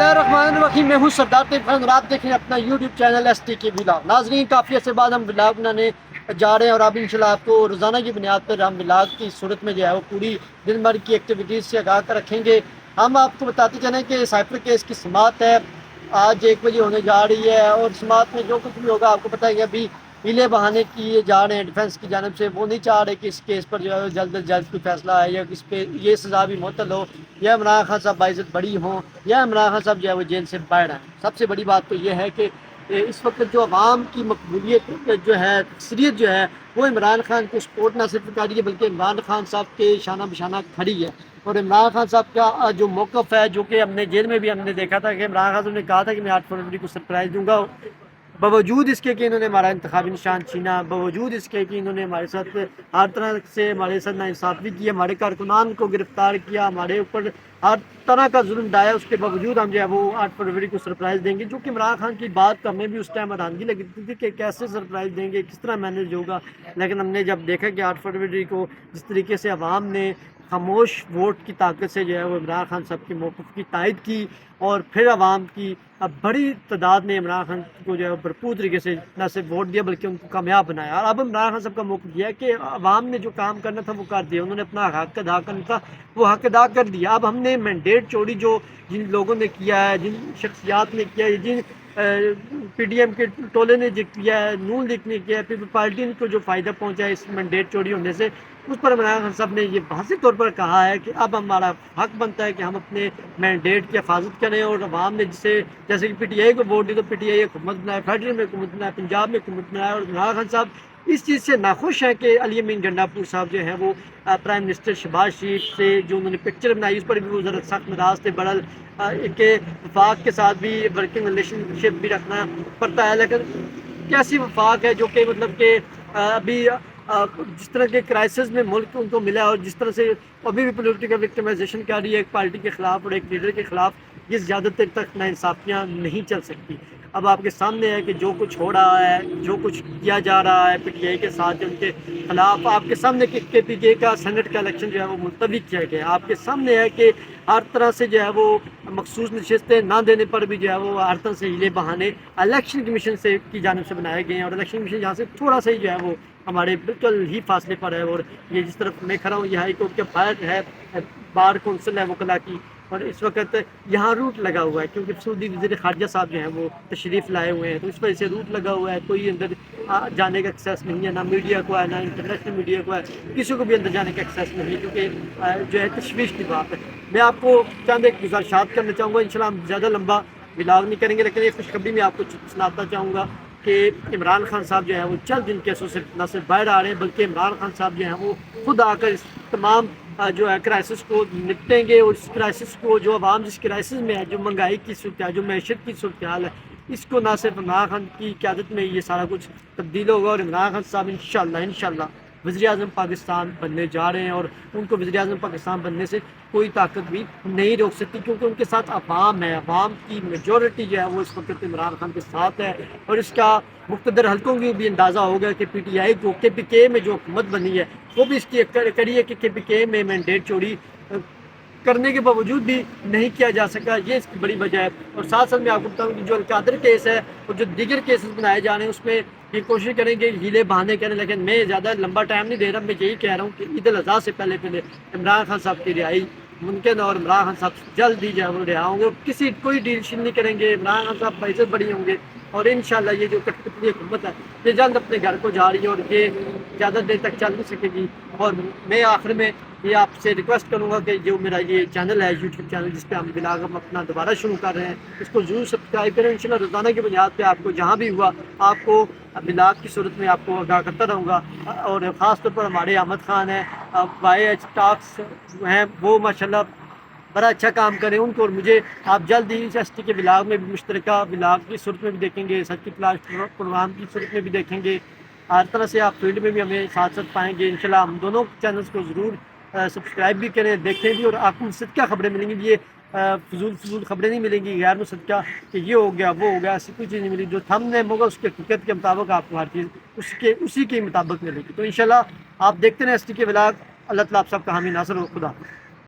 बिस्मिल्लाहिर्रहमानिर्रहीम। मैं हूँ सरदार तैयब खान और आप देख रहे हैं अपना यूट्यूब चैनल STK व्लॉग। नाज़रीन, काफ़ी अर्से बाद हम व्लॉग बनाने जा रहे हैं और अब इंशाल्लाह आपको रोज़ाना की बुनियाद पर हम व्लॉग की सूरत में जो है वो पूरी दिन भर की एक्टिविटीज़ से आगाह कर रखेंगे। हम आपको बताते चलें कि साइपर केस की समाअत है, आज 1 बजे होने जा रही है और समाअत में जो कुछ भी होगा आपको पता है कि अभी हीले बहाने किए जा रहे हैं डिफेंस की जानब से। वो नहीं चाह रहे कि इस केस पर जो है जल्द अज जल्द कोई फैसला आए या इस पे ये सज़ा भी मुअत्तल हो या इमरान खान साहब बाइज़्ज़त बरी हों या इमरान खान साहब जो है वो जेल से बाहर आएँ। सबसे बड़ी बात तो ये है कि इस वक्त जो अवाम की मकबूलियत जो है, अक्सरियत जो है वो इमरान खान को सपोर्ट ना सिर्फ कर रही है बल्कि इमरान खान साहब के शाना बशाना खड़ी है। और इमरान खान साहब का जो मौक़िफ़ है, जो कि हमने जेल में भी हमने देखा था कि इमरान खान साहब ने कहा था कि मैं 8 फरवरी को सरप्राइज़ दूंगा, बावजूद इसके कि इन्होंने हमारा इंतखाबी निशान छीना, बावजूद इसके कि इन्होंने हमारे साथ हर तरह से हमारे साथ नाइंसाफ़ी की, हमारे कारकुनान को गिरफ़्तार किया, हमारे ऊपर हर तरह का जुल्म ढाया, उसके बावजूद हम जो है वो 8 फरवरी को सरप्राइज़ देंगे। जो कि इमरान खान की बात का हमें भी उस टाइम हैरानगी लगी थी कि कैसे सरप्राइज़ देंगे, किस तरह मैनेज होगा। लेकिन हमने जब देखा कि 8 फरवरी को जिस तरीके से अवाम ने खामोश वोट की ताकत से जो है वो इमरान खान साहब के मौक़िफ़ की तायद की और फिर अवाम की अब बड़ी तादाद ने इमरान खान को जो है भरपूर तरीके से न सिर्फ वोट दिया बल्कि उनको कामयाब बनाया। और अब इमरान खान साहब का मौक़िफ़ यह है कि अवाम ने जो काम करना था वो कर दिया, उन्होंने अपना हक़ अदा करना था वो हक़ अदा कर दिया। अब हमने मैंडेट चोरी जो जिन लोगों ने किया है, जिन शख्सियात ने किया है, जिन PDM के टोले ने जो किया है, नून लीग ने किया है, पीपल पार्टी को जो फ़ायदा पहुँचा है इस मैंडेट चोरी होने से, उस पर इमरान खान साहब ने ये वाज़ेह तौर पर कहा है कि अब हमारा हक़ बनता है कि हम अपने मैंडेट की हिफाजत करें। और अवाम ने जिसे जैसे कि PTI को वोट दी तो PTI हुकूमत बनाए, फेडरल में हुकूमत बनाए, पंजाब में हुकूमत बनाए। और इमरान खान साहब इस चीज़ से नाखुश हैं कि अली अमीन गंडापुर साहब जो हैं वो प्राइम मिनिस्टर शहबाज शरीफ से जो उन्होंने पिक्चर बनाई उस पर भी वो ज़रा सख्त नाराज़ थे। बहरहाल के वफाक के साथ भी वर्किंग रिलेशनशिप भी रखना पड़ता है, लेकिन कैसी वफाक है जो कि मतलब कि अभी जिस तरह के क्राइसिस में मुल्क उनको मिला और जिस तरह से अभी भी पॉलिटिकल विक्टिमाइजेशन कर रही है एक पार्टी के ख़िलाफ़ और एक लीडर के ख़िलाफ़, ये ज़्यादा देर तक नाइंसाफ़ियाँ नहीं चल सकती। अब आपके सामने है कि जो कुछ हो रहा है, जो कुछ किया जा रहा है PTI के साथ उनके ख़िलाफ़, आपके सामने कि KPK का सेनेट का इलेक्शन जो है वो मुलतवी किया गया। आपके सामने है कि हर तरह से जो है वो मखसूस नशस्तें ना देने पर भी जो है वो हर तरह से हीले बहाने इलेक्शन कमीशन से की जानिब से बनाए गए हैं। और इलेक्शन कमीशन यहाँ से थोड़ा सा ही जो है वो हमारे बिल्कुल ही फासले पर है। और ये जिस तरफ मैं खड़ा हूँ ये हाई कोर्ट के बाहर है, बार कौंसिल है वकला की, और इस वक्त यहाँ रूट लगा हुआ है क्योंकि सऊदी वज़ीर ख़ारजा साहब जो हैं वो तशरीफ़ लाए हुए हैं, तो इस वजह से रूट लगा हुआ है। कोई अंदर जाने का एक्सेस नहीं है, ना मीडिया को है, ना इंटरनेशनल मीडिया को है, किसी को भी अंदर जाने का एक्सेस नहीं है, क्योंकि जो है तशवीश की बात है। मैं आपको चंद एक गुज़ारिशात करना चाहूँगा, इंशाल्लाह हम ज़्यादा लंबा व्लॉग नहीं करेंगे, लेकिन एक खुशखबरी मैं आपको सुनाता चाहूँगा कि इमरान खान साहब जो है वो चंद इन केसों से न सिर्फ बाहर आ रहे हैं बल्कि इमरान खान साहब जो हैं वो खुद आकर इस तमाम जो है क्राइसिस को निपटेंगे। और इस क्राइसिस को जो अवाम जिस क्राइसिस में है, जो महंगाई की सूरत हाल, जो मैशत की सूरत हाल है, इसको ना सिर्फ इमरान खान की क़यादत में ये सारा कुछ तब्दील होगा और इमरान खान साहब इंशाल्लाह वज़ीर-ए-आज़म पाकिस्तान बनने जा रहे हैं। और उनको वज़ीर-ए-आज़म पाकिस्तान बनने से कोई ताकत भी नहीं रोक सकती, क्योंकि उनके साथ अवाम है, अवाम की मेजॉरिटी जो है वो इस वक्त इमरान खान के साथ है। और इसका मुक़्तदर हल्कों की भी अंदाज़ा होगा कि PTI को KPK में जो हुकूमत बनी है वो भी इसकी कड़ी है कि KPK में मैंडेट चोरी करने के बावजूद भी नहीं किया जा सका, ये इसकी बड़ी वजह है। और साथ साथ मैं आपको बताऊँ कि जो अल-कादर केस है और जो दीगर केसेस बनाए जा रहे हैं उसमें ये कोशिश करेंगे हीले बहाने करें, लेकिन मैं ज़्यादा लंबा टाइम नहीं दे रहा। मैं यही कह रहा हूँ कि ईद उल अज़हा से पहले इमरान खान साहब की रिहाई मुमकिन और इमरान खान साहब जल्द ही जो है वो रिहा होंगे। किसी कोई डील शील नहीं करेंगे, इमरान खान साहब बाइज़्ज़त बरी होंगे और इंशाल्लाह ये जो कठपुतली हुकूमत है ये जल्द अपने घर को जा रही है और ये ज़्यादा देर तक चल नहीं सकेगी। और मैं आखिर में ये आपसे रिक्वेस्ट करूँगा कि जो मेरा ये चैनल है यूट्यूब चैनल जिस पे हम व्लॉग हम अपना दोबारा शुरू कर रहे हैं, इसको ज़रूर सब्सक्राइब करें। इंशाल्लाह रोज़ाना की बुनियाद पे आपको जहाँ भी हुआ आपको व्लॉग की सूरत में आपको आगाह करता रहूँगा। और ख़ास तौर पर हमारे अहमद ख़ान हैं, YH टॉक्स हैं, वो माशाल्लाह बड़ा अच्छा काम करें उनको। और मुझे आप जल्द ही इस ST के व्लॉग में भी मुश्तरका व्लॉग की सूरत में भी देखेंगे, सच की तलाश प्रोग्राम की सूरत में भी देखेंगे। हर तरह से आप फील्ड में भी हमें साथ साथ पाएंगे। इंशाल्लाह हम दोनों चैनल्स को ज़रूर सब्सक्राइब भी करें, देखें भी, और आपको मुसद्दक़ा खबरें मिलेंगी। ये फजूल खबरें नहीं मिलेंगी गैर मुसद्दक़ा कि ये हो गया वो हो गया, ऐसी कोई चीज़ नहीं मिलेगी। जो थंबनेल होगा उसके हकीकत के मुताबिक आपको हर चीज़ उसी के मुताबिक मिलेगी। तो इंशाल्लाह आप देखते रहें ST के व्लॉग। अल्लाह ताला आप सबका हामी नासर हो। खुदा।